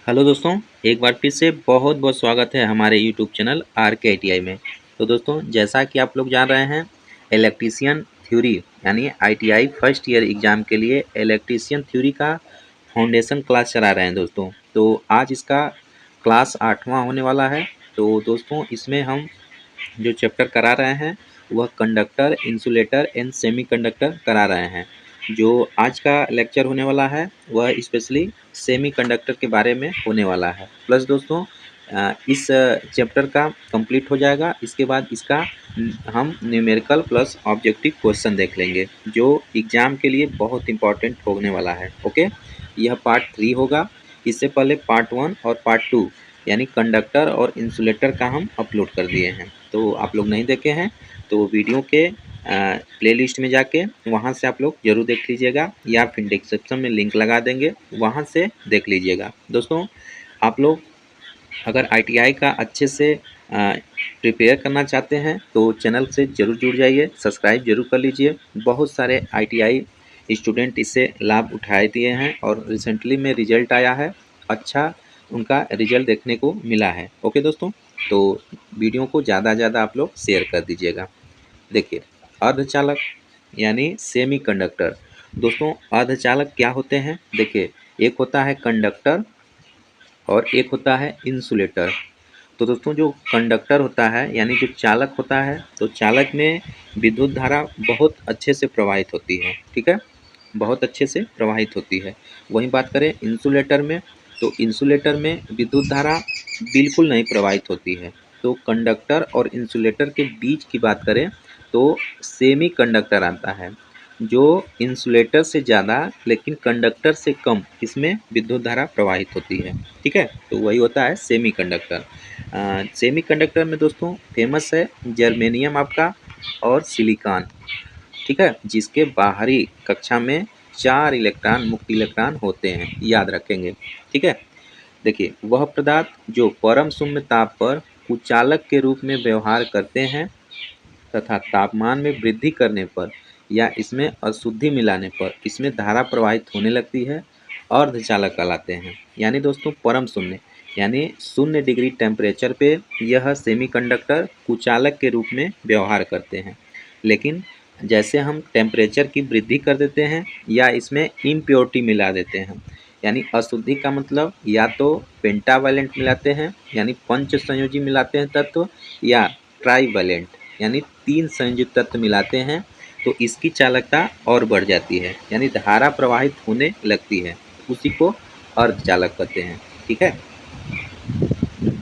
Hello दोस्तों, एक बार फिर से बहुत बहुत स्वागत है हमारे यूट्यूब चैनल RK ITI में। तो दोस्तों, जैसा कि आप लोग जान रहे हैं, इलेक्ट्रीशियन थ्योरी यानी ITI फर्स्ट ईयर एग्ज़ाम के लिए इलेक्ट्रीशियन थ्योरी का फाउंडेशन क्लास चला रहे हैं दोस्तों। तो आज इसका क्लास 8वां होने वाला है। तो दोस्तों, इसमें हम जो चैप्टर करा रहे हैं वह कंडक्टर, इंसुलेटर एंड सेमीकंडक्टर करा रहे हैं। जो आज का लेक्चर होने वाला है वह स्पेशली सेमीकंडक्टर के बारे में होने वाला है। प्लस दोस्तों, इस चैप्टर का कंप्लीट हो जाएगा, इसके बाद इसका हम न्यूमेरिकल प्लस ऑब्जेक्टिव क्वेश्चन देख लेंगे जो एग्ज़ाम के लिए बहुत इंपॉर्टेंट होने वाला है। ओके, यह पार्ट 3 होगा। इससे पहले पार्ट 1 और पार्ट 2 यानी कंडक्टर और इंसुलेटर का हम अपलोड कर दिए हैं। तो आप लोग नहीं देखे हैं तो वीडियो के प्लेलिस्ट में जाके वहाँ से आप लोग ज़रूर देख लीजिएगा, या फिर डिस्क्रिप्शन में लिंक लगा देंगे, वहाँ से देख लीजिएगा। दोस्तों, आप लोग अगर ITI का अच्छे से प्रिपेयर करना चाहते हैं तो चैनल से ज़रूर जुड़ जाइए, सब्सक्राइब जरूर कर लीजिए। बहुत सारे ITI स्टूडेंट इससे लाभ उठाए दिए हैं और रिसेंटली में रिजल्ट आया है, अच्छा उनका रिजल्ट देखने को मिला है। ओके दोस्तों, तो वीडियो को ज़्यादा से ज़्यादा आप लोग शेयर कर दीजिएगा। देखिए, अर्धचालक यानी सेमी कंडक्टर। दोस्तों, अर्धचालक क्या होते हैं? देखिए, एक होता है कंडक्टर और एक होता है इंसुलेटर। तो दोस्तों, जो कंडक्टर होता है यानी जो चालक होता है, तो चालक में विद्युत धारा बहुत अच्छे से प्रवाहित होती है, ठीक है, बहुत अच्छे से प्रवाहित होती है। वहीं बात करें इंसुलेटर में, तो इंसुलेटर में विद्युत धारा बिल्कुल नहीं प्रवाहित होती है। तो कंडक्टर और इंसुलेटर के बीच की बात करें तो सेमी कंडक्टर आता है, जो इंसुलेटर से ज़्यादा लेकिन कंडक्टर से कम इसमें विद्युत धारा प्रवाहित होती है, ठीक है। तो वही होता है सेमी कंडक्टर। सेमी कंडक्टर में दोस्तों फेमस है जर्मेनियम आपका और सिलिकॉन, ठीक है, जिसके बाहरी कक्षा में 4 इलेक्ट्रॉन मुक्त इलेक्ट्रॉन होते हैं, याद रखेंगे, ठीक है। देखिए, वह पदार्थ जो परम शून्य ताप पर कुचालक के रूप में व्यवहार करते हैं तथा तापमान में वृद्धि करने पर या इसमें अशुद्धि मिलाने पर इसमें धारा प्रवाहित होने लगती है, अर्धचालक कहलाते हैं। यानी दोस्तों, परम शून्य यानी 0 डिग्री टेम्परेचर पे यह सेमीकंडक्टर कुचालक के रूप में व्यवहार करते हैं। लेकिन जैसे हम टेम्परेचर की वृद्धि कर देते हैं या इसमें इम्प्योरिटी मिला देते हैं, यानी अशुद्धि का मतलब या तो पेंटावैलेंट मिलाते हैं यानी पंच संयोजी मिलाते हैं तत्व, या ट्राईवैलेंट यानी 3 संयुक्त तत्व मिलाते हैं, तो इसकी चालकता और बढ़ जाती है यानी धारा प्रवाहित होने लगती है, उसी को अर्धचालक कहते हैं, ठीक है।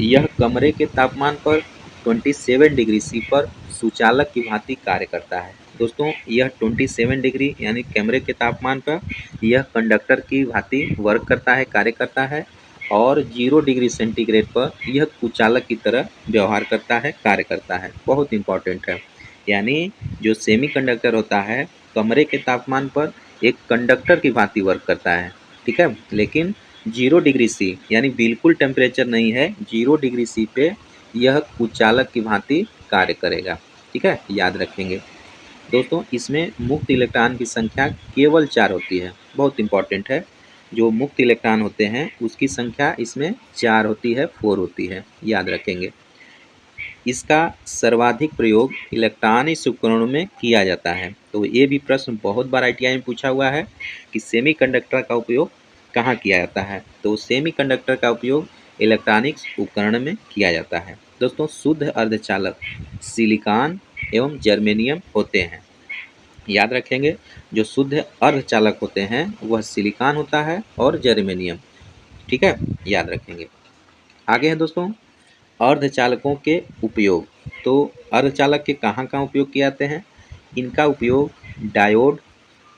यह कमरे के तापमान पर 27 डिग्री C पर सुचालक की भांति कार्य करता है। दोस्तों, यह 27 डिग्री यानी कमरे के तापमान पर यह कंडक्टर की भांति वर्क करता है, कार्य करता है, और 0 डिग्री सेंटीग्रेड पर यह कुचालक की तरह व्यवहार करता है, कार्य करता है। बहुत इंपॉर्टेंट है। यानी जो सेमीकंडक्टर होता है कमरे के तापमान पर एक कंडक्टर की भांति वर्क करता है, ठीक है, लेकिन 0 डिग्री C यानी बिल्कुल टेम्परेचर नहीं है, 0 डिग्री C पे यह कुचालक की भांति कार्य करेगा, ठीक है, याद रखेंगे। दोस्तों, इसमें मुक्त इलेक्ट्रॉन की संख्या केवल 4 होती है, बहुत इंपॉर्टेंट है। जो मुक्त इलेक्ट्रॉन होते हैं उसकी संख्या इसमें 4 होती है, 4 होती है, याद रखेंगे। इसका सर्वाधिक प्रयोग इलेक्ट्रॉनिक उपकरणों में किया जाता है। तो ये भी प्रश्न बहुत बार ITI में पूछा हुआ है कि सेमीकंडक्टर का उपयोग कहाँ किया जाता है। तो सेमीकंडक्टर का उपयोग इलेक्ट्रॉनिक्स उपकरण में किया जाता है। दोस्तों, शुद्ध अर्धचालक सिलिकॉन एवं जर्मेनियम होते हैं, याद रखेंगे। जो शुद्ध अर्धचालक होते हैं वह सिलिकॉन होता है और जर्मेनियम, ठीक है, याद रखेंगे। आगे है दोस्तों, अर्धचालकों के उपयोग। तो अर्धचालक के कहाँ कहाँ उपयोग किए जाते हैं? इनका उपयोग diode,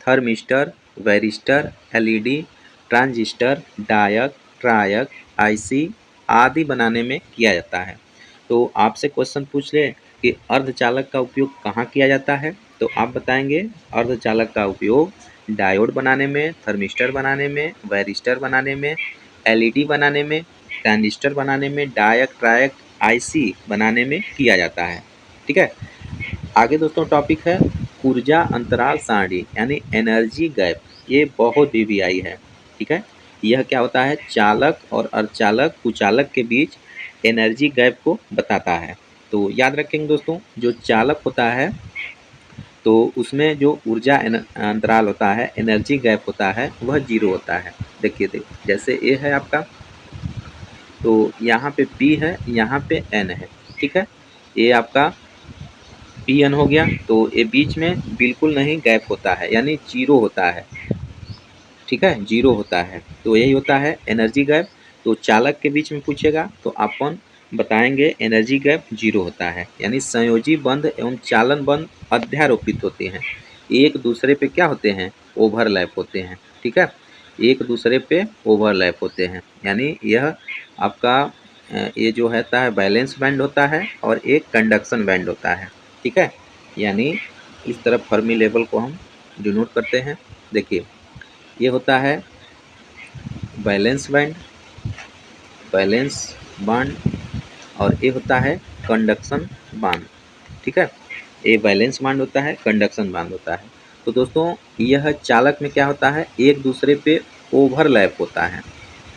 thermistor, varistor, LED, transistor, diac, triac, IC आदि बनाने में किया जाता है। तो आपसे क्वेश्चन पूछ ले कि अर्धचालक का उपयोग कहाँ किया जाता है, तो आप बताएंगे अर्धचालक का उपयोग डायोड बनाने में, थर्मिस्टर बनाने में, वैरिस्टर बनाने में, LED बनाने में, ट्रांजिस्टर बनाने में, डायक, ट्रायक, IC बनाने में किया जाता है, ठीक है। आगे दोस्तों टॉपिक है ऊर्जा अंतराल सारणी यानी एनर्जी गैप। ये बहुत भी आई है, ठीक है। यह क्या होता है, चालक और अर्धचालक कुचालक के बीच एनर्जी गैप को बताता है। तो याद रखेंगे दोस्तों, जो चालक होता है तो उसमें जो ऊर्जा अंतराल होता है, एनर्जी गैप होता है, वह जीरो होता है। देखिए जैसे ए है आपका, तो यहाँ पे पी है, यहाँ पे एन है, ठीक है। ये आपका पी एन हो गया, तो ये बीच में बिल्कुल नहीं गैप होता है, यानी जीरो होता है, ठीक है, जीरो होता है। तो यही होता है एनर्जी गैप। तो चालक के बीच में पूछेगा तो अपन बताएंगे एनर्जी गैप जीरो होता है, यानी संयोजी बंध एवं चालन बंध अध्यारोपित होते हैं, एक दूसरे पे क्या होते हैं, ओवरलैप होते हैं, ठीक है, एक दूसरे पे ओवरलैप होते हैं। यानी यह आपका ये जो होता है बैलेंस बैंड होता है और एक कंडक्शन बैंड होता है, ठीक है। यानी इस तरफ फर्मी लेवल को हम डिनोट करते हैं। देखिए ये होता है बैलेंस बैंड, बैलेंस बांड, और ये होता है कंडक्शन बांड, ठीक है। ये बैलेंस बांड होता है, कंडक्शन बांड होता है। तो दोस्तों यह चालक में क्या होता है, एक दूसरे पे ओवरलैप होता है,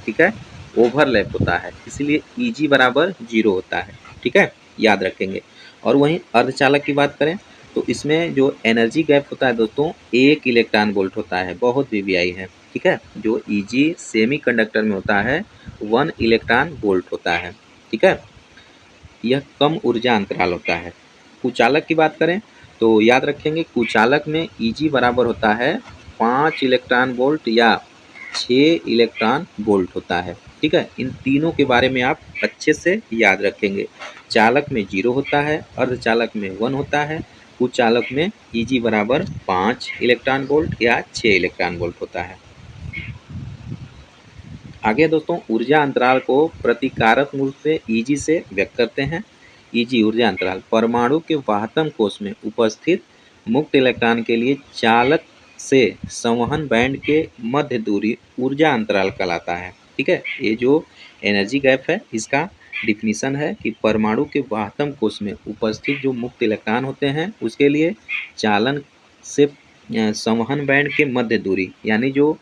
ठीक है, ओवरलैप होता है, इसलिए Eg बराबर जीरो होता है, ठीक है, याद रखेंगे। और वहीं अर्धचालक की बात करें तो इसमें जो एनर्जी गैप होता है दोस्तों, 1 इलेक्ट्रॉन वोल्ट होता है, बहुत वीवीआई है, ठीक है। जो Eg सेमी कंडक्टर में होता है 1 इलेक्ट्रॉन वोल्ट होता है, ठीक है। यह कम ऊर्जा अंतराल होता है। कुचालक की बात करें तो याद रखेंगे, कुचालक में Eg बराबर होता है 5 इलेक्ट्रॉन वोल्ट या 6 इलेक्ट्रॉन वोल्ट होता है, ठीक है। इन तीनों के बारे में आप अच्छे से याद रखेंगे। चालक में 0 होता है, अर्धचालक में 1 होता है, कुचालक में Eg बराबर 5 इलेक्ट्रॉन वोल्ट या 6 इलेक्ट्रॉन वोल्ट होता है। आगे दोस्तों ऊर्जा अंतराल को प्रतिकारक मूल से Eg से व्यक्त करते हैं। Eg ऊर्जा अंतराल परमाणु के वाहतम कोश में उपस्थित मुक्त इलेक्ट्रॉन के लिए चालक से संवहन बैंड के मध्य दूरी ऊर्जा अंतराल कहलाता है, ठीक है। ये जो एनर्जी गैप है इसका डिफिनीशन है कि परमाणु के वाहतम कोश में उपस्थित जो मुक्त इलेक्ट्रॉन होते हैं उसके लिए चालन से संवहन बैंड के मध्य दूरी, यानी जो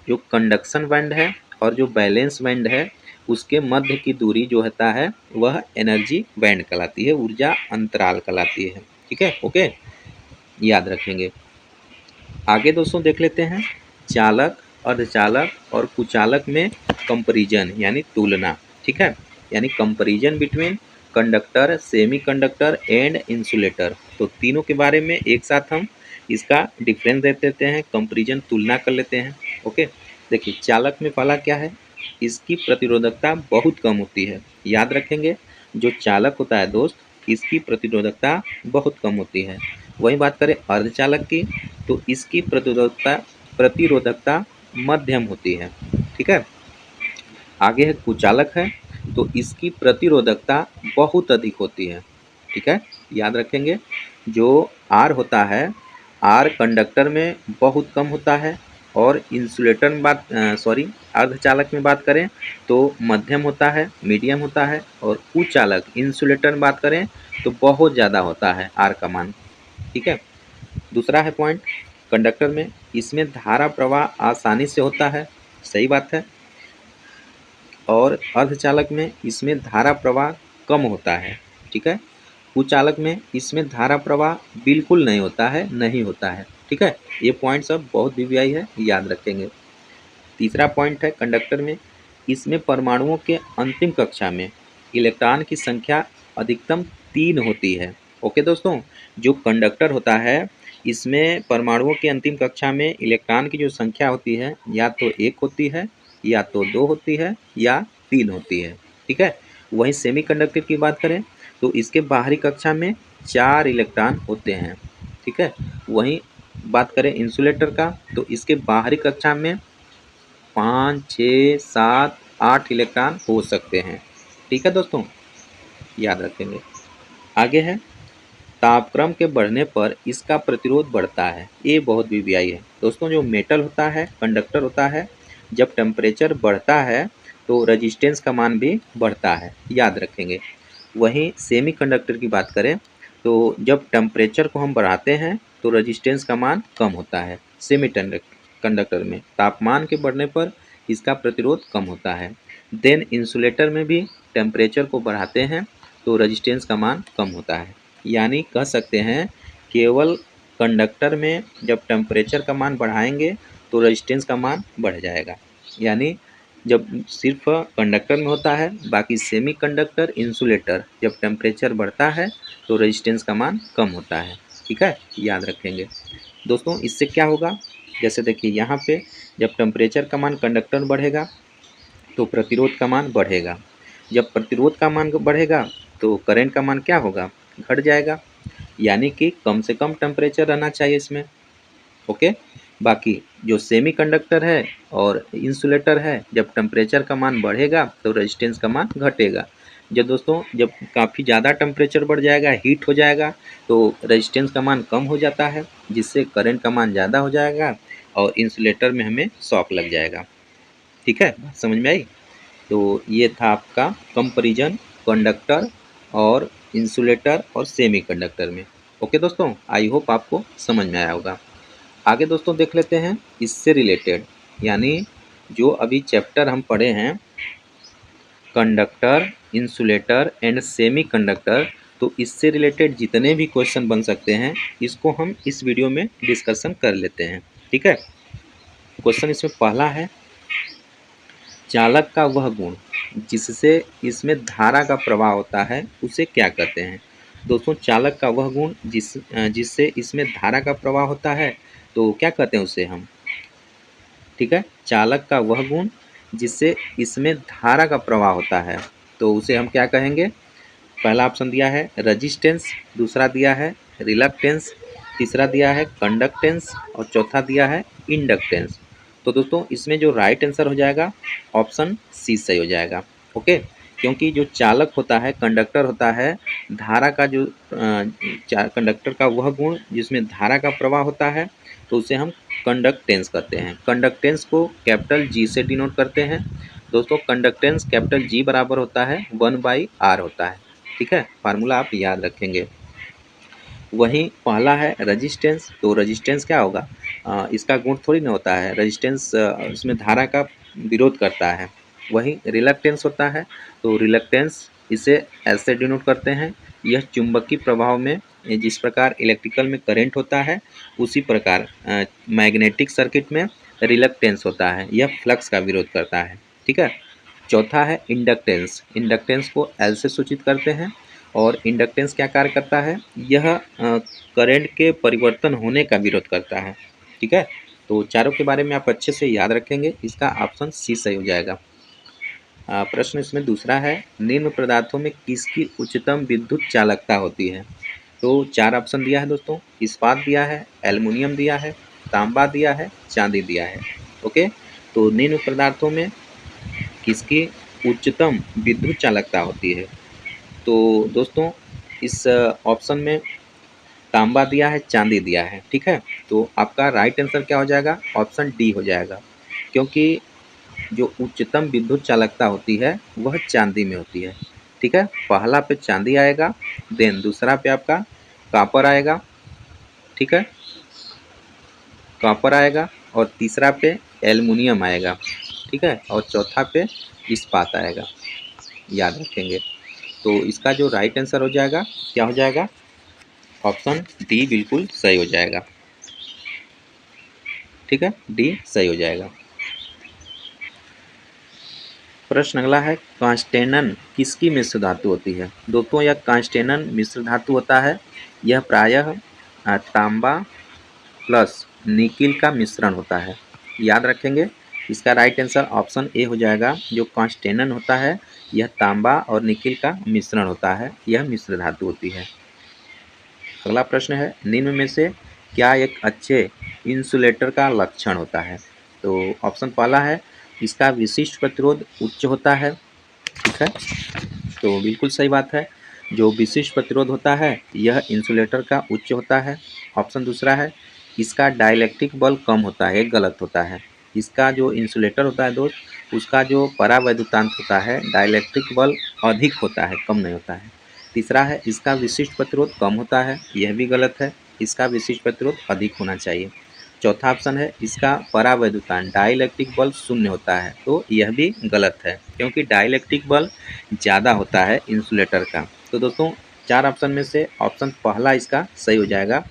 जो कंडक्शन बैंड है और जो बैलेंस बैंड है उसके मध्य की दूरी जो होता है वह एनर्जी बैंड कहलाती है, ऊर्जा अंतराल कहलाती है, ठीक है, ओके, याद रखेंगे। आगे दोस्तों देख लेते हैं चालक, अर्धचालक और कुचालक में कंपैरिजन यानी तुलना, ठीक है, यानी comparison between conductor, semi conductor and insulator. तो तीनों के बारे में एक साथ हम इसका डिफरेंस देख देते हैं, कंपैरिजन तुलना कर लेते हैं, ओके। देखिए चालक में पहला क्या है, इसकी प्रतिरोधकता बहुत कम होती है, याद रखेंगे। जो चालक होता है दोस्त, इसकी प्रतिरोधकता बहुत कम होती है। वही बात करें अर्धचालक की तो इसकी प्रतिरोधकता मध्यम होती है, ठीक है। आगे है कुचालक है तो इसकी प्रतिरोधकता बहुत अधिक होती है, ठीक है, याद रखेंगे। जो आर होता है, आर कंडक्टर में बहुत कम होता है, और इंसुलेटर में अर्धचालक में बात करें तो मध्यम होता है, मीडियम होता है, और कुचालक इंसुलेटर में बात करें तो बहुत ज़्यादा होता है आर का मान, ठीक है। दूसरा है पॉइंट कंडक्टर में, इसमें धारा प्रवाह आसानी से होता है, सही बात है, और अर्धचालक में इसमें धारा प्रवाह कम होता है, ठीक है। कुचालक में इसमें धारा प्रवाह बिल्कुल नहीं होता है, नहीं होता है, ठीक है। ये पॉइंट सब बहुत वीवीआई है, याद रखेंगे। तीसरा पॉइंट है कंडक्टर में, इसमें परमाणुओं के अंतिम कक्षा में इलेक्ट्रॉन की संख्या अधिकतम 3 होती है, ओके दोस्तों। जो कंडक्टर होता है इसमें परमाणुओं की अंतिम कक्षा में इलेक्ट्रॉन की जो संख्या होती है या तो 1 होती है, या तो 2 होती है, या 3 होती है, ठीक है। वहीं सेमीकंडक्टर की बात करें तो इसके बाहरी कक्षा में 4 इलेक्ट्रॉन होते हैं, ठीक है। वहीं बात करें इंसुलेटर का तो इसके बाहरी कक्षा में 5, 6, 7, 8 इलेक्ट्रॉन हो सकते हैं, ठीक है दोस्तों, याद रखेंगे। आगे है तापक्रम के बढ़ने पर इसका प्रतिरोध बढ़ता है, ये बहुत वीवीआई है दोस्तों। जो मेटल होता है, कंडक्टर होता है, जब टेम्परेचर बढ़ता है तो रेजिस्टेंस का मान भी बढ़ता है, याद रखेंगे। वहीं सेमीकंडक्टर की बात करें तो जब टेम्परेचर को हम बढ़ाते हैं तो रेजिस्टेंस का मान कम होता है। सेमी कंडक्टर में तापमान के बढ़ने पर इसका प्रतिरोध कम होता है। देन इंसुलेटर में भी टेम्परेचर को बढ़ाते हैं तो रेजिस्टेंस का मान कम होता है। यानी कह सकते हैं केवल कंडक्टर में जब टेम्परेचर का मान बढ़ाएंगे तो रेजिस्टेंस का मान बढ़ जाएगा। यानी जब सिर्फ कंडक्टर में होता है, बाकी सेमी कंडक्टर इंसुलेटर जब टेम्परेचर बढ़ता है तो रेजिस्टेंस का मान कम होता है। ठीक है, याद रखेंगे दोस्तों। इससे क्या होगा, जैसे देखिए यहाँ पे जब टेम्परेचर का मान कंडक्टर बढ़ेगा तो प्रतिरोध का मान बढ़ेगा। जब प्रतिरोध का मान बढ़ेगा तो करंट का मान क्या होगा, घट जाएगा। यानी कि कम से कम टेम्परेचर रहना चाहिए इसमें। ओके, बाकी जो सेमी कंडक्टर है और इंसुलेटर है, जब टेम्परेचर का मान बढ़ेगा तो रेजिस्टेंस का मान घटेगा। जब काफ़ी ज़्यादा टेम्परेचर बढ़ जाएगा, हीट हो जाएगा, तो रेजिस्टेंस का मान कम हो जाता है, जिससे करंट का मान ज़्यादा हो जाएगा और इंसुलेटर में हमें शॉक लग जाएगा। ठीक है, समझ में आई। तो ये था आपका कंपैरिजन कंडक्टर और इंसुलेटर और सेमी कंडक्टर में। ओके दोस्तों, आई होप आपको समझ में आया होगा। आगे दोस्तों देख लेते हैं इससे रिलेटेड, यानी जो अभी चैप्टर हम पढ़े हैं conductor, insulator and semi conductor, तो इससे रिलेटेड जितने भी क्वेश्चन बन सकते हैं इसको हम इस वीडियो में डिस्कशन कर लेते हैं। ठीक है, क्वेश्चन इसमें पहला है, चालक का वह गुण जिससे इसमें धारा का प्रवाह होता है उसे क्या कहते हैं। दोस्तों चालक का वह गुण जिससे इसमें धारा का प्रवाह होता है तो क्या कहते हैं उसे हम। ठीक है, चालक का वह गुण जिससे इसमें धारा का प्रवाह होता है तो उसे हम क्या कहेंगे। पहला ऑप्शन दिया है रेजिस्टेंस, दूसरा दिया है रिलक्टेंस, तीसरा दिया है कंडक्टेंस और चौथा दिया है इंडक्टेंस। तो दोस्तों इसमें जो राइट आंसर हो जाएगा ऑप्शन सी सही हो जाएगा। ओके, क्योंकि जो चालक होता है, कंडक्टर होता है, धारा का जो कंडक्टर का वह गुण जिसमें धारा का प्रवाह होता है तो उसे हम कंडक्टेंस कहते हैं। कंडक्टेंस को कैपिटल जी से डिनोट करते हैं। दोस्तों कंडक्टेंस कैपिटल जी बराबर होता है 1/r होता है। ठीक है, फार्मूला आप याद रखेंगे। वहीं पहला है रेजिस्टेंस, तो रेजिस्टेंस क्या होगा, इसका गुण थोड़ी ना होता है, रेजिस्टेंस इसमें धारा का विरोध करता है। वहीं रिलक्टेंस होता है, तो रिलक्टेंस इसे ऐसे डिनोट करते हैं, यह चुंबकीय प्रभाव में जिस प्रकार इलेक्ट्रिकल में करंट होता है उसी प्रकार मैग्नेटिक सर्किट में रिलक्टेंस होता है, यह फ्लक्स का विरोध करता है। ठीक है, चौथा है इंडक्टेंस, इंडक्टेंस को एल से सूचित करते हैं और इंडक्टेंस क्या कार्य करता है, यह करंट के परिवर्तन होने का विरोध करता है। ठीक है, तो चारों के बारे में आप अच्छे से याद रखेंगे, इसका ऑप्शन सी सही हो जाएगा। प्रश्न इसमें दूसरा है, निम्न पदार्थों में किसकी उच्चतम विद्युत चालकता होती है। तो चार ऑप्शन दिया है दोस्तों, इस्पात दिया है, एल्युमिनियम दिया है, तांबा दिया है, चांदी दिया है। ओके, तो निम्न पदार्थों में किसकी उच्चतम विद्युत चालकता होती है। तो दोस्तों इस ऑप्शन में तांबा दिया है, चांदी दिया है। ठीक है, तो आपका राइट आंसर क्या हो जाएगा, ऑप्शन डी हो जाएगा, क्योंकि जो उच्चतम विद्युत चालकता होती है वह चांदी में होती है। ठीक है, पहला पे चांदी आएगा, देन दूसरा पे आपका कॉपर आएगा। ठीक है, कॉपर आएगा और तीसरा पे एल्युमिनियम आएगा। ठीक है, और चौथा पे इस्पात आएगा, याद रखेंगे। तो इसका जो राइट आंसर हो जाएगा क्या हो जाएगा, ऑप्शन डी बिल्कुल सही हो जाएगा। ठीक है, डी सही हो जाएगा। प्रश्न अगला है, कांस्टेनन किसकी मिश्र धातु होती है। दोस्तों यह कांस्टेनन मिश्र धातु होता है, यह प्रायः तांबा प्लस निकिल का मिश्रण होता है, याद रखेंगे। इसका राइट आंसर ऑप्शन ए हो जाएगा, जो कांस्टेनन होता है यह तांबा और निकिल का मिश्रण होता है, यह मिश्र धातु होती है। अगला प्रश्न है, निम्न में से क्या एक अच्छे इंसुलेटर का लक्षण होता है। तो ऑप्शन पहला है, इसका विशिष्ट प्रतिरोध उच्च होता है। ठीक है, तो बिल्कुल सही बात है, जो विशिष्ट प्रतिरोध होता है यह इंसुलेटर का उच्च होता है। ऑप्शन दूसरा है, इसका डाइलेक्ट्रिक बल कम होता है, गलत होता है। इसका जो इंसुलेटर होता है दोस्त, उसका जो परावैद्युतांत होता है डाइलेक्ट्रिक बल अधिक होता है, कम नहीं होता है। तीसरा है, इसका विशिष्ट प्रतिरोध कम होता है, यह भी गलत है, इसका विशिष्ट प्रतिरोध अधिक होना चाहिए। चौथा ऑप्शन है इसका परावैद्युतांक डाइलेक्ट्रिक बल शून्य होता है, तो यह भी गलत है क्योंकि डाइलेक्ट्रिक बल ज़्यादा होता है इंसुलेटर का। तो दोस्तों 4 ऑप्शन में से ऑप्शन पहला इसका सही हो जाएगा।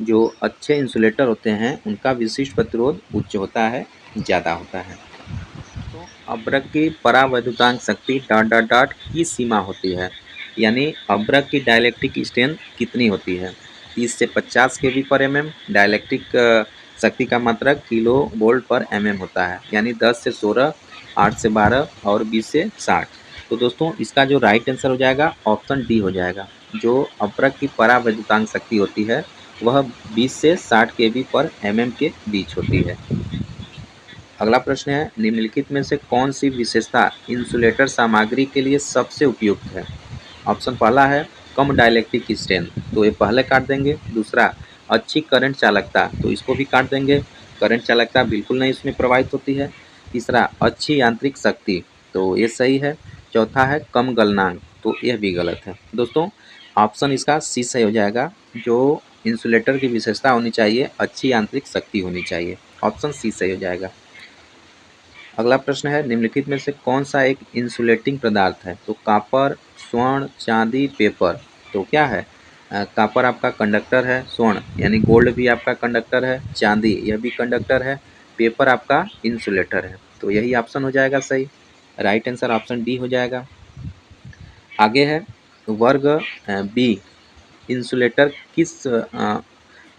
जो अच्छे इंसुलेटर होते हैं उनका विशिष्ट प्रतिरोध उच्च होता है, ज़्यादा होता है। तो अभ्रक की परावैद्युतांक शक्ति डॉट डॉट डॉट की सीमा होती है, यानी अभ्रक की डाइलेक्ट्रिक स्ट्रेंथ कितनी होती है? 30 से 50 केवी पर एमएम। डाइलेक्ट्रिक शक्ति का मात्रक किलो वोल्ट पर एमएम होता है, यानी 10 से 16, 8 से 12 और 20 से 60। तो दोस्तों इसका जो राइट आंसर हो जाएगा ऑप्शन डी हो जाएगा। जो अभ्रक की परावैद्युतांक शक्ति होती है वह 20 से 60 केवी पर एमएम के बीच होती है। अगला प्रश्न है निम्नलिखित में से कौन सी विशेषता इंसुलेटर सामग्री के लिए सबसे उपयुक्त है? ऑप्शन पहला है कम डाइलेक्ट्रिक स्ट्रेंथ, तो ये पहले काट देंगे। दूसरा अच्छी करंट चालकता, तो इसको भी काट देंगे, करंट चालकता बिल्कुल नहीं इसमें प्रभावित होती है। तीसरा अच्छी यांत्रिक शक्ति, तो ये सही है। चौथा है कम गलनांक, तो यह भी गलत है। दोस्तों ऑप्शन इसका सी सही हो जाएगा। जो इंसुलेटर की विशेषता होनी चाहिए अच्छी यांत्रिक शक्ति होनी चाहिए, ऑप्शन सी सही हो जाएगा। अगला प्रश्न है निम्नलिखित में से कौन सा एक इंसुलेटिंग पदार्थ है? तो कॉपर, स्वर्ण, चांदी, पेपर, तो क्या है? कॉपर आपका कंडक्टर है, स्वर्ण यानी गोल्ड भी आपका कंडक्टर है, चांदी यह भी कंडक्टर है, पेपर आपका इंसुलेटर है, तो यही ऑप्शन हो जाएगा सही। राइट आंसर ऑप्शन डी हो जाएगा। आगे है वर्ग बी इंसुलेटर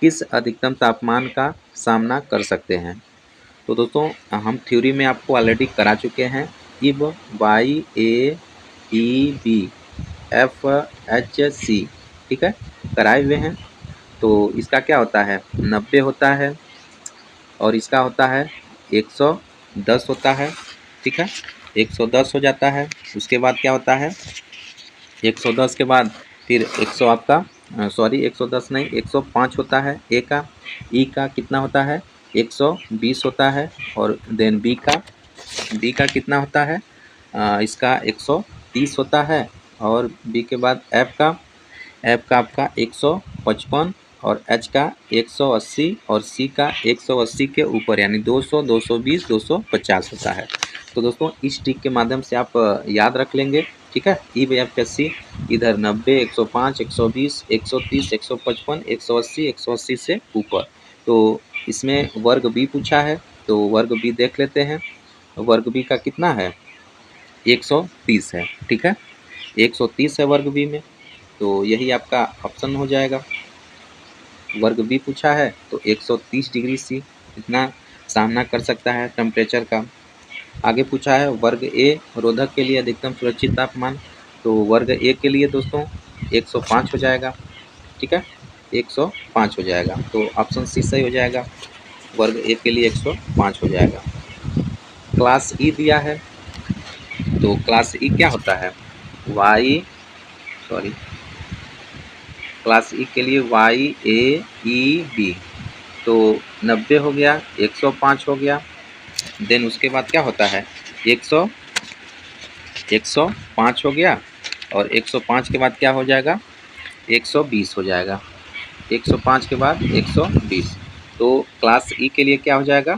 किस अधिकतम तापमान का सामना कर सकते हैं? तो दोस्तों हम थ्योरी में आपको ऑलरेडी करा चुके हैं। इब Y A E B F H C, ठीक है, कराए हुए हैं। तो इसका क्या होता है 90 होता है और इसका होता है 110 होता है, ठीक है, 110 हो जाता है। उसके बाद क्या होता है 110 के बाद फिर 100 आपका 110 नहीं 105 होता है ए का। ई का कितना होता है 120 होता है। और देन बी का कितना होता है इसका 130 होता है। और बी के बाद एफ का आपका 155 और एच का 180 और सी का 180 के ऊपर यानी 200, 220, 250 होता है। तो दोस्तों इस ट्रिक के माध्यम से आप याद रख लेंगे, ठीक है। E B F S C इधर 90, 105, 120, 130, 155, 180, 180 से ऊपर। तो इसमें वर्ग बी पूछा है, तो वर्ग बी देख लेते हैं। वर्ग बी का कितना है 130 है, ठीक है, 130 है वर्ग बी में, तो यही आपका ऑप्शन हो जाएगा। वर्ग बी पूछा है तो 130 डिग्री सी इतना सामना कर सकता है टेम्परेचर का। आगे पूछा है वर्ग ए रोधक के लिए अधिकतम सुरक्षित तापमान, तो वर्ग ए के लिए दोस्तों 105 हो जाएगा, ठीक है, 105 हो जाएगा, तो ऑप्शन सी सही हो जाएगा। वर्ग ए के लिए 105 हो जाएगा। क्लास ई दिया है, तो क्लास ई क्या होता है क्लास ई के लिए वाई ए ई बी, तो 90 हो गया, 105 हो गया। देन उसके बाद क्या होता है 105 हो गया और 105 के बाद क्या हो जाएगा 120 हो जाएगा, 105 के बाद 120, तो क्लास ई के लिए क्या हो जाएगा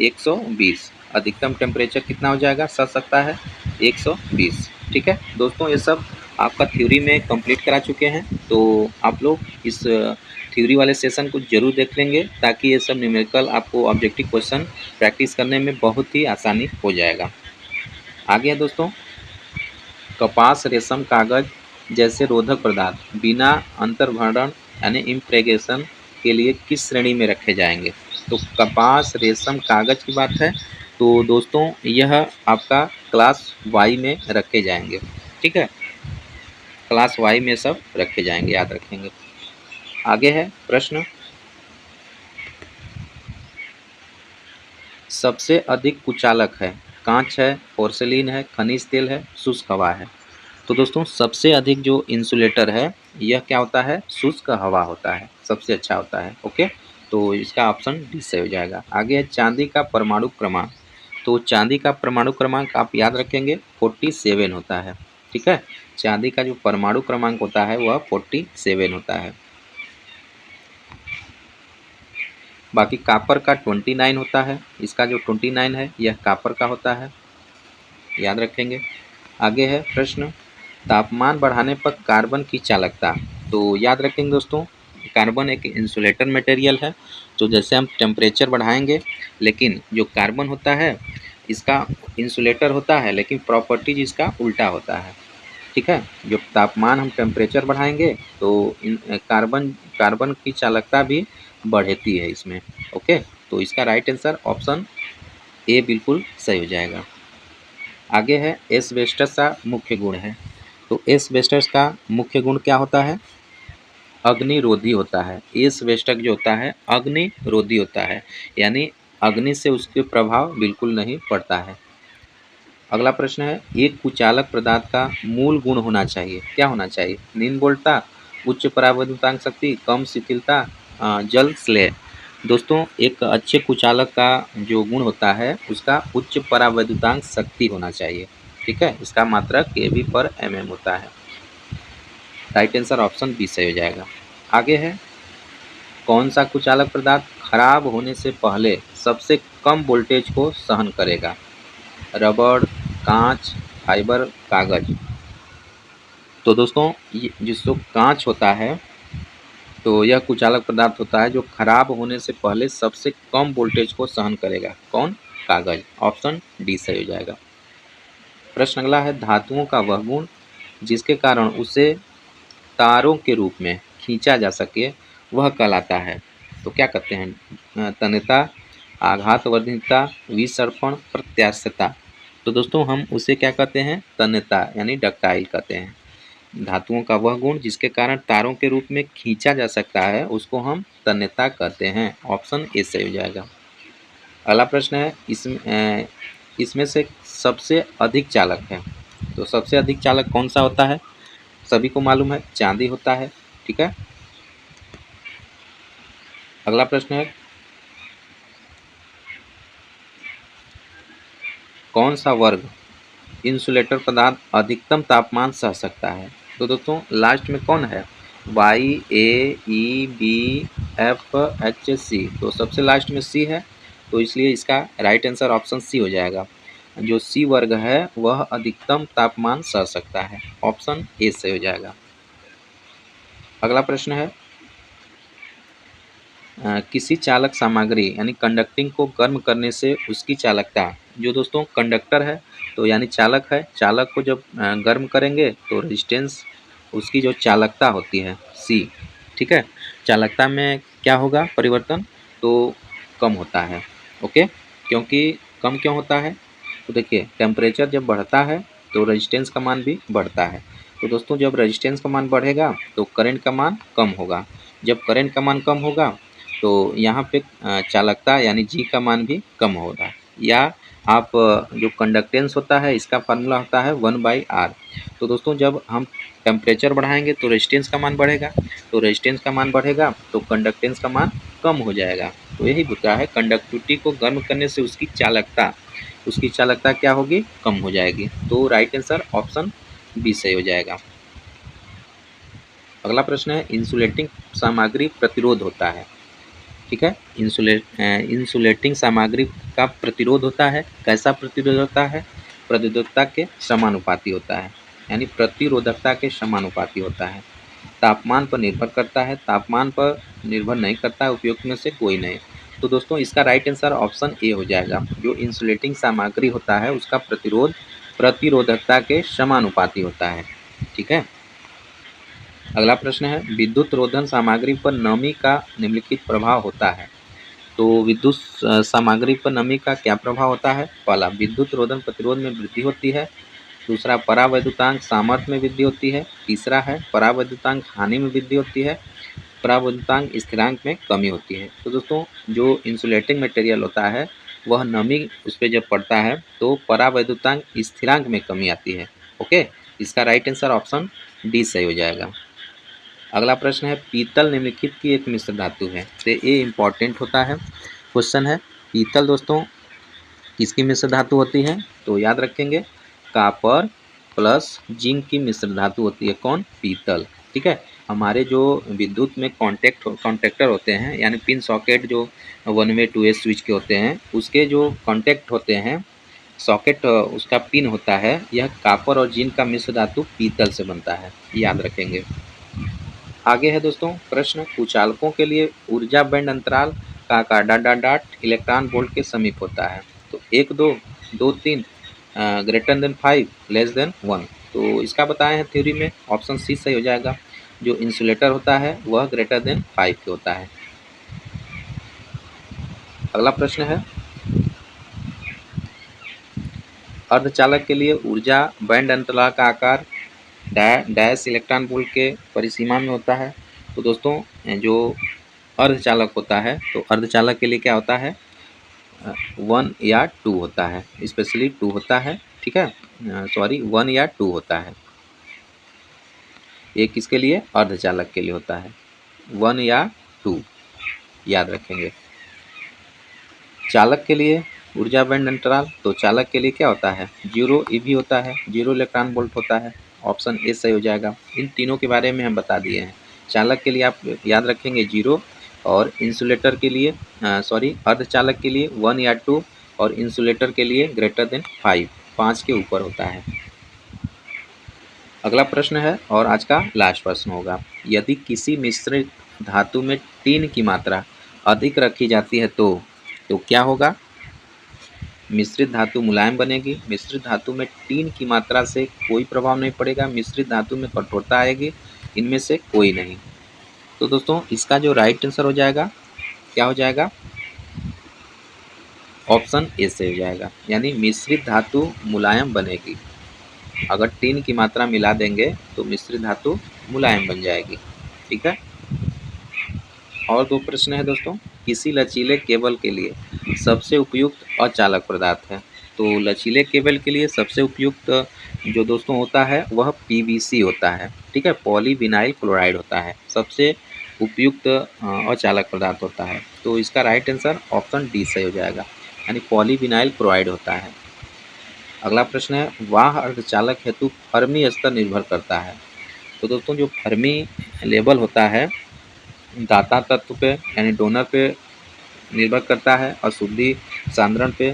120। अधिकतम टेम्परेचर कितना हो जाएगा सर सकता है 120, ठीक है। दोस्तों ये सब आपका थ्योरी में कंप्लीट करा चुके हैं, तो आप लोग इस थ्योरी वाले सेशन को जरूर देख लेंगे ताकि ये सब न्यूमेरिकल आपको ऑब्जेक्टिव क्वेश्चन प्रैक्टिस करने में बहुत ही आसानी हो जाएगा। आगे है दोस्तों कपास, रेशम, कागज जैसे रोधक पदार्थ बिना अंतर्भरण यानी इम्प्रेगेशन के लिए किस श्रेणी में रखे जाएंगे? तो कपास, रेशम, कागज की बात है, तो दोस्तों यह आपका क्लास वाई में रखे जाएंगे, ठीक है, क्लास वाई में सब रखे जाएंगे, याद रखेंगे। आगे है प्रश्न सबसे अधिक कुचालक है कांच है, पोर्सिलीन है, खनिज तेल है, शुष्क हवा है? तो दोस्तों सबसे अधिक जो इंसुलेटर है यह क्या होता है शुष्क हवा होता है, सबसे अच्छा होता है, ओके, तो इसका ऑप्शन डी से हो जाएगा। आगे है चांदी का परमाणु क्रमांक, तो चांदी का परमाणु क्रमांक आप याद रखेंगे 47 होता है, ठीक है, चांदी का जो परमाणु क्रमांक होता है वह 47 होता है। बाकी कापर का 29 होता है, इसका जो 29 है यह कापर का होता है, याद रखेंगे। आगे है प्रश्न, तापमान बढ़ाने पर कार्बन की चालकता। तो याद रखेंगे दोस्तों, कार्बन एक इंसुलेटर मटेरियल है। तो जैसे हम टेम्परेचर बढ़ाएंगे, लेकिन जो कार्बन होता है इसका इंसुलेटर होता है, लेकिन प्रॉपर्टीज इसका उल्टा होता है। ठीक है, जो तापमान हम टेम्परेचर बढ़ाएंगे तो कार्बन कार्बन की चालकता भी बढ़ती है इसमें। ओके, तो इसका राइट आंसर ऑप्शन ए बिल्कुल सही हो जाएगा। आगे है एस्बेस्टस का मुख्य गुण है। तो एस्बेस्टस का मुख्य गुण क्या होता है? अग्निरोधी होता है। एस्बेस्टस जो होता है अग्निरोधी होता है, यानी अग्नि से उसके प्रभाव बिल्कुल नहीं पड़ता है। अगला प्रश्न है, एक कुचालक पदार्थ का मूल गुण होना चाहिए, क्या होना चाहिए? निम्न बोल्टता, उच्च परावैद्युतांक शक्ति, कम शिथिलता, जल स्लेह। दोस्तों, एक अच्छे कुचालक का जो गुण होता है उसका उच्च परावैद्युतांक शक्ति होना चाहिए। ठीक है, इसका मात्रक kV पर mm होता है। राइट आंसर ऑप्शन बी सही हो जाएगा। आगे है, कौन सा कुचालक पदार्थ खराब होने से पहले सबसे कम वोल्टेज को सहन करेगा? रबड़, कांच, फाइबर, कागज। तो दोस्तों, जिसको कांच होता है तो यह कुचालक पदार्थ होता है जो खराब होने से पहले सबसे कम वोल्टेज को सहन करेगा। कौन? कागज। ऑप्शन डी सही हो जाएगा। प्रश्न अगला है, धातुओं का वह गुण जिसके कारण उसे तारों के रूप में खींचा जा सके वह कहलाता है। तो क्या कहते हैं? तन्यता, आघातवर्धनीयता, विसर्पण, प्रत्यास्थता। तो दोस्तों, हम उसे क्या कहते हैं? तन्यता यानी डक्टाइल कहते हैं। धातुओं का वह गुण जिसके कारण तारों के रूप में खींचा जा सकता है उसको हम तन्यता कहते हैं। ऑप्शन ए सही हो जाएगा। अगला प्रश्न है, इसमें से सबसे अधिक चालक है। तो सबसे अधिक चालक कौन सा होता है? सभी को मालूम है, चांदी होता है। ठीक है। अगला प्रश्न है, कौन सा वर्ग इंसुलेटर पदार्थ अधिकतम तापमान सह सकता है? तो दोस्तों, लास्ट में कौन है? Y, A, E, B, F, H, सी। तो सबसे लास्ट में सी है, तो इसलिए इसका राइट आंसर ऑप्शन सी हो जाएगा। जो सी वर्ग है वह अधिकतम तापमान सह सकता है। ऑप्शन ए से हो जाएगा। अगला प्रश्न है, किसी चालक सामग्री यानी कंडक्टिंग को गर्म करने से उसकी चालकता। जो दोस्तों कंडक्टर है तो यानी चालक है, चालक को जब गर्म करेंगे तो रेजिस्टेंस उसकी जो चालकता होती है सी। ठीक है, चालकता में क्या होगा परिवर्तन? तो कम होता है। ओके, क्योंकि कम क्यों होता है? तो देखिए, टेम्परेचर जब बढ़ता है तो रेजिस्टेंस का मान भी बढ़ता है। तो दोस्तों, जब रेजिस्टेंस का मान बढ़ेगा तो करंट का मान कम होगा। जब करंट का मान कम होगा तो यहाँ पे चालकता यानी जी का मान भी कम होगा। या आप जो कंडक्टेंस होता है इसका फार्मूला होता है 1/R। तो दोस्तों, जब हम टेम्परेचर बढ़ाएंगे तो रेजिस्टेंस का मान बढ़ेगा, तो रेजिस्टेंस का मान बढ़ेगा तो कंडक्टेंस का मान कम हो जाएगा। तो यही होता है, कंडक्टिविटी को गर्म करने से उसकी चालकता क्या होगी? कम हो जाएगी। तो राइट आंसर ऑप्शन बी सही हो जाएगा। अगला प्रश्न है, इंसुलेटिंग सामग्री प्रतिरोध होता है। ठीक है, इंसुलेटिंग सामग्री का प्रतिरोध होता है। कैसा प्रतिरोध होता है? प्रतिरोधकता के समानुपाती होता है, यानी प्रतिरोधकता के समानुपाती होता है। तापमान पर निर्भर करता है, तापमान पर निर्भर नहीं करता है, उपयुक्त में से कोई नहीं। तो दोस्तों, इसका राइट आंसर ऑप्शन ए हो जाएगा। जो इंसुलेटिंग सामग्री होता है उसका प्रतिरोध प्रतिरोधकता के समानुपाती होता है। ठीक है। अगला प्रश्न है, विद्युत रोधन सामग्री पर नमी का निम्नलिखित प्रभाव होता है। तो विद्युत सामग्री पर नमी का क्या प्रभाव होता है? पहला, विद्युत रोधन प्रतिरोध में वृद्धि होती है। दूसरा, परावैद्युतांक सामर्थ्य में वृद्धि होती है। तीसरा है परावैद्युतांक हानि में वृद्धि होती है। परावैद्युतांक स्थिरांक में कमी होती है। तो दोस्तों, जो इंसुलेटिंग मटेरियल होता है वह नमी उस पर जब पड़ता है तो परावैद्युतांक स्थिरांक में कमी आती है। ओके, इसका राइट आंसर ऑप्शन डी सही हो जाएगा। अगला प्रश्न है, पीतल निम्नलिखित की एक मिश्र धातु है। तो ये इम्पॉर्टेंट होता है क्वेश्चन है। पीतल दोस्तों किसकी मिश्र धातु होती है? तो याद रखेंगे, कापर प्लस जिंक की मिश्र धातु होती है। कौन? पीतल। ठीक है, हमारे जो विद्युत में कॉन्टेक्टर होते हैं, यानी पिन सॉकेट जो 1 वे 2 वे स्विच के होते हैं, उसके जो कॉन्टेक्ट होते हैं, सॉकेट उसका पिन होता है, यह कॉपर और जिंक का मिश्र धातु पीतल से बनता है, याद रखेंगे। आगे है दोस्तों प्रश्न, कुचालकों के लिए ऊर्जा बैंड अंतराल का आकार dot dot dot electron volt के समीप होता है। तो 1 2 2 3 ग्रेटर देन 5 लेस देन 1। तो इसका बताए हैं थ्योरी में, ऑप्शन सी सही हो जाएगा। जो इंसुलेटर होता है वह ग्रेटर देन 5 के होता है। अगला प्रश्न है, अर्धचालक के लिए ऊर्जा बैंड अंतराल का आकार डैश इलेक्ट्रॉन वोल्ट के परिसीमा में होता है। तो दोस्तों जो अर्धचालक होता है, तो अर्धचालक के लिए क्या होता है, 1 या 2 होता है, स्पेशली 2 होता है, ठीक है, सॉरी 1 या 2 होता है। ये किसके लिए, अर्धचालक के लिए होता है, 1 या 2, याद रखेंगे। चालक के लिए ऊर्जा बैंड अंतराल, तो चालक के लिए क्या होता है, 0 ईवी होता है, 0 इलेक्ट्रॉन वोल्ट होता है, ऑप्शन ए सही हो जाएगा। इन तीनों के बारे में हम बता दिए हैं। चालक के लिए आप याद रखेंगे 0, और इंसुलेटर के लिए अर्धचालक के लिए 1 या 2, और इंसुलेटर के लिए ग्रेटर देन 5 के ऊपर होता है। अगला प्रश्न है और आज का लास्ट प्रश्न होगा, यदि किसी मिश्रित धातु में टीन की मात्रा अधिक रखी जाती है तो क्या होगा, मिश्रित धातु मुलायम बनेगी, मिश्रित धातु में टीन की मात्रा से कोई प्रभाव नहीं पड़ेगा, मिश्रित धातु में कठोरता आएगी, इनमें से कोई नहीं। तो दोस्तों इसका जो राइट आंसर हो जाएगा, क्या हो जाएगा, ऑप्शन ए से हो जाएगा, यानी मिश्रित धातु मुलायम बनेगी। अगर टीन की मात्रा मिला देंगे तो मिश्रित धातु मुलायम बन जाएगी, ठीक है। और 2 प्रश्न है दोस्तों, किसी लचीले केबल के लिए सबसे उपयुक्त अचालक पदार्थ है। तो लचीले केबल के लिए सबसे उपयुक्त जो दोस्तों होता है वह पीवीसी होता है, ठीक है, पॉलीविनाइल क्लोराइड होता है, सबसे उपयुक्त अचालक पदार्थ होता है। तो इसका राइट आंसर ऑप्शन डी सही हो जाएगा, यानी पॉलीविनाइल क्लोराइड होता है। अगला प्रश्न है, वाह अर्धचालक हेतु फर्मी स्तर निर्भर करता है। तो दोस्तों जो फर्मी लेवल होता है दाता तत्व पे यानी डोनर पे निर्भर करता है, और शुद्धि सांद्रण पे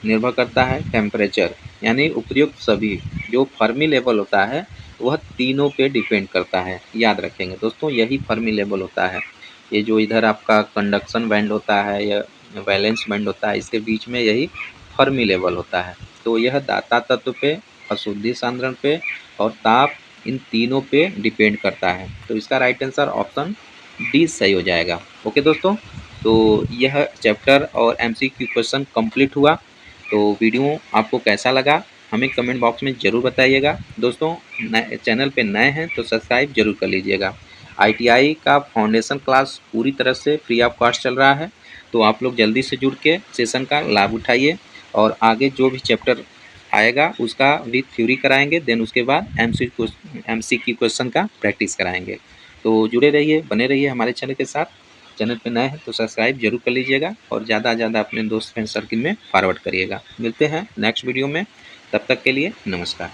निर्भर करता है, टेम्परेचर यानी उपयुक्त सभी जो फर्मी लेवल होता है वह तीनों पे डिपेंड करता है, याद रखेंगे दोस्तों, यही फर्मी लेवल होता है। ये जो इधर आपका कंडक्शन बैंड होता है या वैलेंस बैंड होता है, इसके बीच में यही फर्मी लेवल होता है। तो यह दाता तत्व पे, अशुद्धि सांद्रण पे और ताप, इन तीनों पे डिपेंड करता है। तो इसका राइट आंसर ऑप्शन डी सही हो जाएगा। ओके दोस्तों, तो यह चैप्टर और एमसीक्यू क्वेश्चन कंप्लीट हुआ। तो वीडियो आपको कैसा लगा हमें कमेंट बॉक्स में ज़रूर बताइएगा। दोस्तों चैनल पे नए हैं तो सब्सक्राइब जरूर कर लीजिएगा। आईटीआई का फाउंडेशन क्लास पूरी तरह से फ्री ऑफ कॉस्ट चल रहा है, तो आप लोग जल्दी से जुड़ के सेशन का लाभ उठाइए, और आगे जो भी चैप्टर आएगा उसका भी थ्योरी कराएंगे, देन उसके बाद एमसीक्यू क्वेश्चन का प्रैक्टिस कराएंगे। तो जुड़े रहिए, बने रहिए हमारे चैनल के साथ। चैनल पे नए हैं तो सब्सक्राइब जरूर कर लीजिएगा, और ज़्यादा से ज़्यादा अपने दोस्त फ्रेंड सर्किल में फॉरवर्ड करिएगा। मिलते हैं नेक्स्ट वीडियो में, तब तक के लिए नमस्कार।